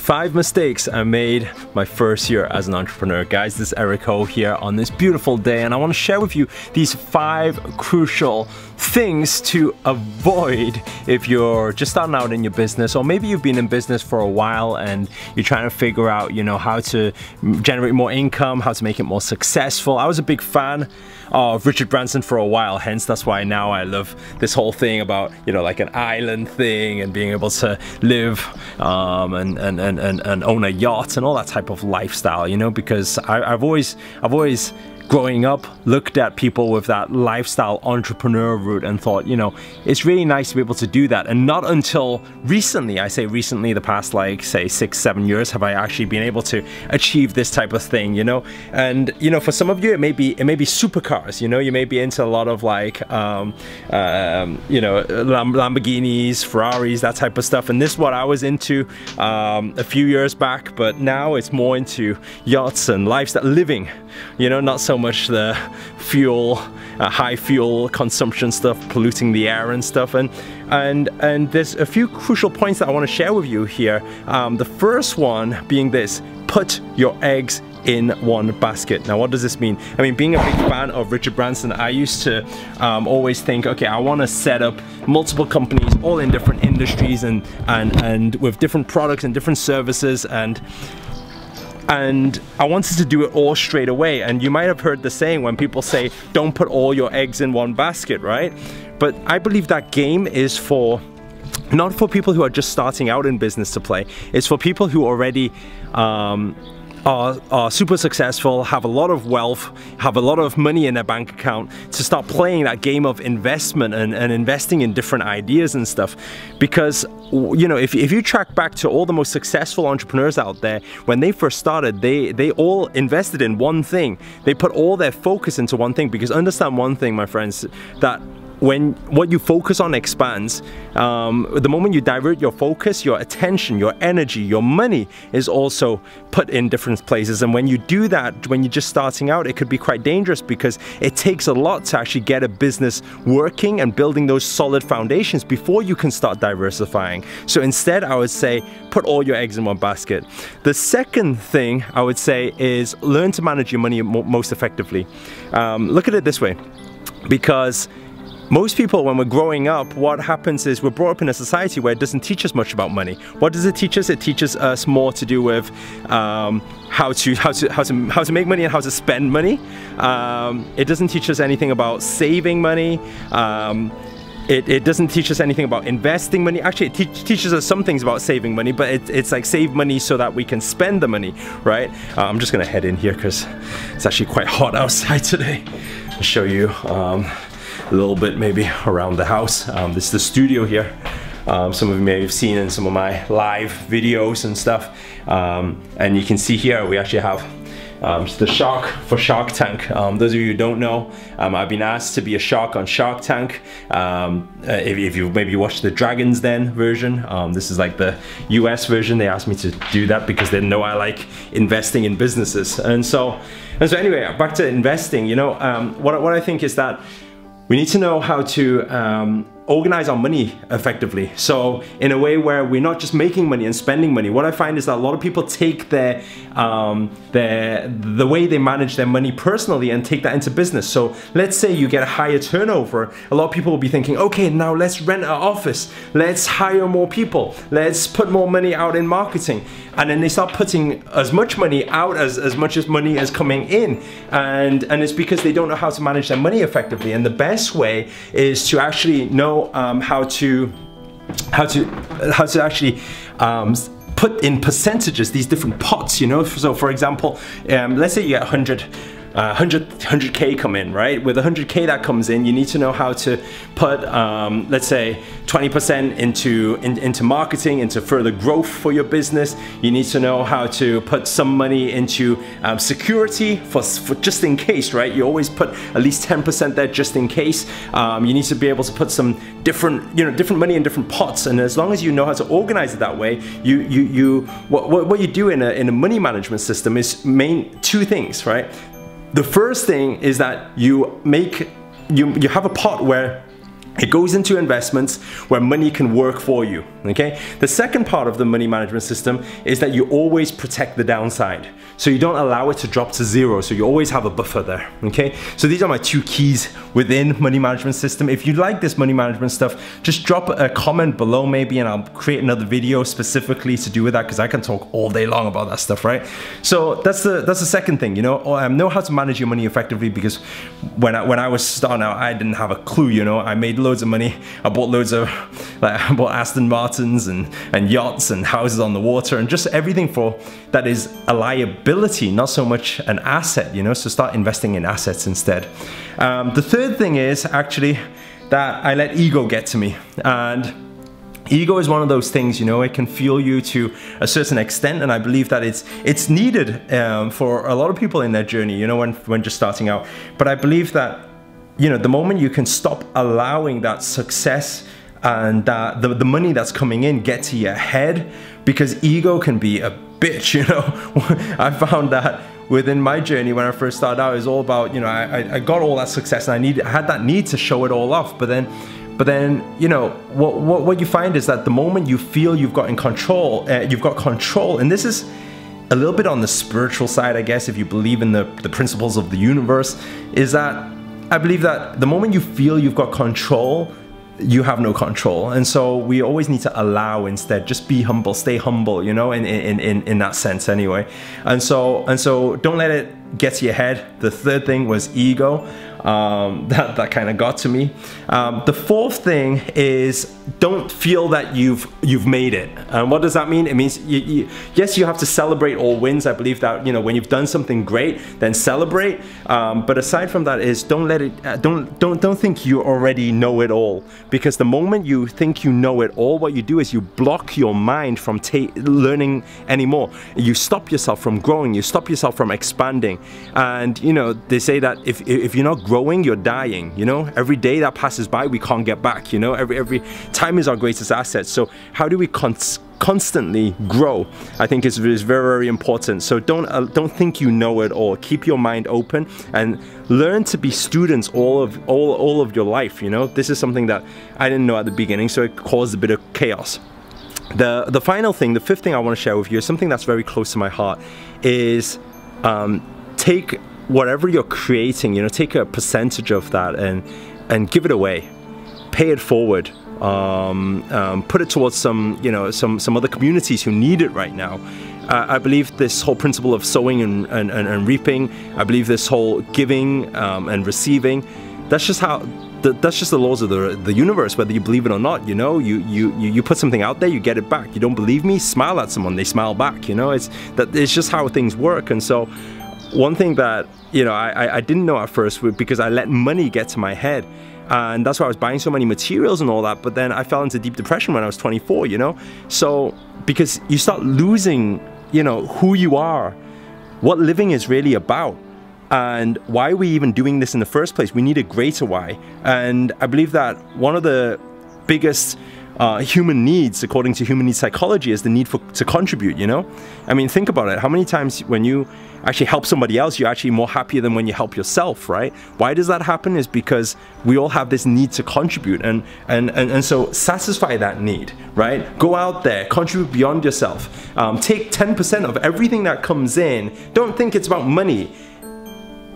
5 mistakes I made my first year as an entrepreneur. Guys, this is Eric Ho here on this beautiful day, and I want to share with you these 5 crucial things to avoid if you're just starting out in your business, or maybe you've been in business for a while and you're trying to figure out, how to generate more income, how to make it more successful. I was a big fan of Richard Branson for a while, hence that's why now I love this whole thing about, like an island thing and being able to live and own a yacht and all that type of lifestyle, because I've always growing up looked at people with that lifestyle entrepreneur route and thought, it's really nice to be able to do that. And not until recently, I say recently, the past say 6-7 years, have I actually been able to achieve this type of thing, And for some of you it may be supercars, you may be into a lot of Lamborghinis, Ferraris, that type of stuff, and this is what I was into a few years back, but now it's more into yachts and lifestyle living, not so much the fuel, high fuel consumption stuff, polluting the air and stuff. And there's a few crucial points that I want to share with you here. The first one being this: put your eggs in one basket. Now, what does this mean? I mean, being a big fan of Richard Branson, I used to always think, okay, I want to set up multiple companies, all in different industries and with different products and different services, and I wanted to do it all straight away. And you might have heard the saying when people say, don't put all your eggs in one basket, right? But I believe that game is not for people who are just starting out in business to play. It's for people who already are super successful, have a lot of wealth, have a lot of money in their bank account, to start playing that game of investment and investing in different ideas and stuff. Because if you track back to all the most successful entrepreneurs out there, when they first started, they all invested in one thing. They put all their focus into one thing, because understand one thing, my friends, that when what you focus on expands, the moment you divert your focus, your attention, your energy, your money is also put in different places. And when you do that, when you're just starting out, it could be quite dangerous, because it takes a lot to actually get a business working and building those solid foundations before you can start diversifying. So instead, I would say, put all your eggs in one basket. The second thing I would say is learn to manage your money most effectively. Look at it this way, because most people, when we're growing up, what happens is we're brought up in a society where it doesn't teach us much about money. What does it teach us? It teaches us more to do with how to make money and how to spend money. It doesn't teach us anything about saving money. It doesn't teach us anything about investing money. Actually, it teaches us some things about saving money, but it's like save money so that we can spend the money, right? I'm just gonna head in here because it's actually quite hot outside today. I'll show you a little bit maybe around the house. This is the studio here. Some of you may have seen in some of my live videos and stuff. And you can see here we actually have the shark for Shark Tank. Those of you who don't know, I've been asked to be a shark on Shark Tank. If you maybe watched the Dragon's Den version, this is like the US version. They asked me to do that because they know I like investing in businesses. And so anyway, back to investing. What I think is that we need to know how to organize our money effectively. So in a way where we're not just making money and spending money. What I find is that a lot of people take the way they manage their money personally and take that into business. So let's say you get a higher turnover. A lot of people will be thinking, okay, now let's rent an office. Let's hire more people. Let's put more money out in marketing. And then they start putting as much money out as much as money is coming in. And it's because they don't know how to manage their money effectively. And the best way is to actually know how to actually put in percentages these different pots, So for example, let's say you get 100K come in, right? With 100K that comes in, you need to know how to put, let's say, 20% into marketing, into further growth for your business. You need to know how to put some money into security for just in case, right? You always put at least 10% there just in case. You need to be able to put some different money in different pots, and as long as you know how to organize it that way, what you do in a money management system is two things, right? The first thing is that you have a pot where It goes into investments where money can work for you, okay? The second part of the money management system is that you always protect the downside. So you don't allow it to drop to zero, so you always have a buffer there, okay? So these are my 2 keys within money management system. If you like this money management stuff, just drop a comment below maybe, and I'll create another video specifically to do with that, because I can talk all day long about that stuff, right? So that's the second thing, you know how to manage your money effectively, because when I was starting out, I didn't have a clue, you know. I made loads of money. I bought loads of, I bought Aston Martins and yachts and houses on the water and just everything for that is a liability, not so much an asset, you know. So start investing in assets instead. The third thing is actually that I let ego get to me. And ego is one of those things, you know, it can fuel you to a certain extent, and I believe that it's needed for a lot of people in their journey, you know, when just starting out. But I believe that, you know, the moment you can stop allowing that success and the money that's coming in get to your head, because ego can be a bitch, you know. I found that within my journey when I first started out, it was all about, you know, I got all that success and I had that need to show it all off, but then, you know, what you find is that the moment you feel you've got control, and this is a little bit on the spiritual side, I guess, if you believe in the principles of the universe, is that I believe that the moment you feel you've got control, you have no control. And so we always need to allow instead, just be humble, stay humble, you know, in that sense anyway. And so don't let it get to your head. The third thing was ego. That kind of got to me. The fourth thing is don't feel that you've made it. And what does that mean? It means yes, you have to celebrate all wins. I believe that, you know, when you've done something great, then celebrate. But aside from that is don't let it. Don't think you already know it all, because the moment you think you know it all, what you do is you block your mind from learning anymore. You stop yourself from growing. You stop yourself from expanding. And you know, they say that if you're not growing, you're dying, you know. Every day that passes by, we can't get back, you know. Every time is our greatest asset. So how do we constantly grow? I think is very, very important. So don't think you know it all. Keep your mind open and learn to be students all of your life, you know. This is something that I didn't know at the beginning, so it caused a bit of chaos. The final thing, the fifth thing I want to share with you is something that's very close to my heart, is take whatever you're creating, you know, take a percentage of that and give it away, pay it forward, put it towards some, you know, some other communities who need it right now. I believe this whole principle of sowing and reaping. I believe this whole giving and receiving. That's just how. That's just the laws of the universe, whether you believe it or not. You know, you put something out there, you get it back. You don't believe me? Smile at someone, they smile back. You know, it's just how things work. And so, one thing that, you know, I didn't know at first, because I let money get to my head, and that's why I was buying so many materials and all that. But then I fell into deep depression when I was 24. You know, so because you start losing, you know, who you are, what living is really about. And why are we even doing this in the first place? We need a greater why. And I believe that one of the biggest human needs, according to human needs psychology, is the need to contribute, you know? I mean, think about it. How many times when you actually help somebody else, you're actually more happier than when you help yourself, right? Why does that happen? Is because we all have this need to contribute, and so satisfy that need, right? Go out there, contribute beyond yourself. Take 10% of everything that comes in. Don't think it's about money.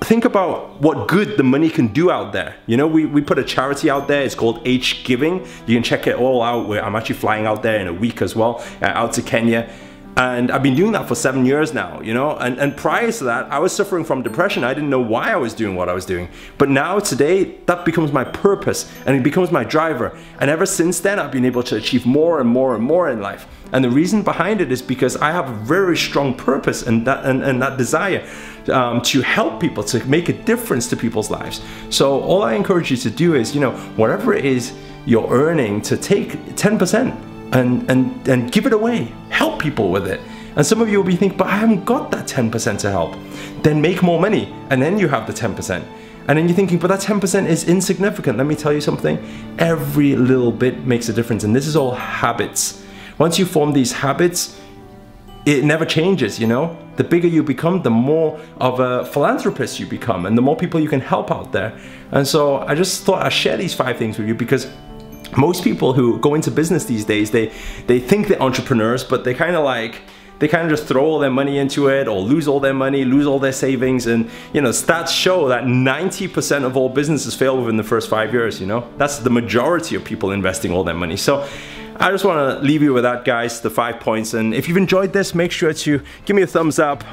Think about what good the money can do out there. You know, we put a charity out there. It's called H Giving. You can check it all out. I'm actually flying out there in a week as well, out to Kenya. And I've been doing that for 7 years now, you know, and prior to that, I was suffering from depression. I didn't know why I was doing what I was doing. But now, today, that becomes my purpose, and it becomes my driver. And ever since then, I've been able to achieve more and more and more in life. And the reason behind it is because I have a very strong purpose and that desire to help people, to make a difference to people's lives. So all I encourage you to do is, you know, whatever it is you're earning, to take 10%. And give it away, help people with it. And some of you will be thinking, but I haven't got that 10% to help. Then make more money, and then you have the 10%. And then you're thinking, but that 10% is insignificant. Let me tell you something, every little bit makes a difference, and this is all habits. Once you form these habits, it never changes, you know? The bigger you become, the more of a philanthropist you become, and the more people you can help out there. And so I just thought I'd share these 5 things with you, because most people who go into business these days, they think they're entrepreneurs, but they kind of just throw all their money into it, or lose all their money, lose all their savings. And you know, stats show that 90% of all businesses fail within the first 5 years, you know? That's the majority of people investing all their money. So I just want to leave you with that, guys, the 5 points. And if you've enjoyed this, make sure to give me a thumbs up.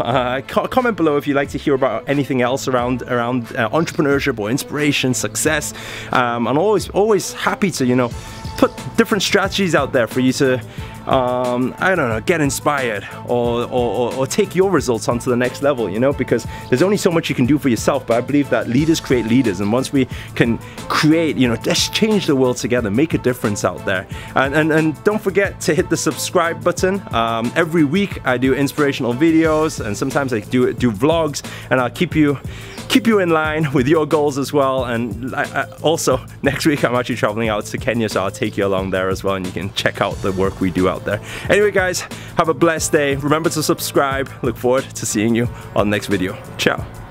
Comment below if you'd like to hear about anything else around entrepreneurship or inspiration, success. I'm always happy to, you know, put different strategies out there for you to, I don't know, get inspired or take your results onto the next level, you know, because there's only so much you can do for yourself. But I believe that leaders create leaders, and once we can create, you know, let's change the world together, make a difference out there. And don't forget to hit the subscribe button. Every week I do inspirational videos, and sometimes I do vlogs, and I'll keep you in line with your goals as well. And also next week I'm actually traveling out to Kenya, so I'll take you along there as well, and you can check out the work we do out there. Anyway, guys, have a blessed day. Remember to subscribe. Look forward to seeing you on the next video. Ciao.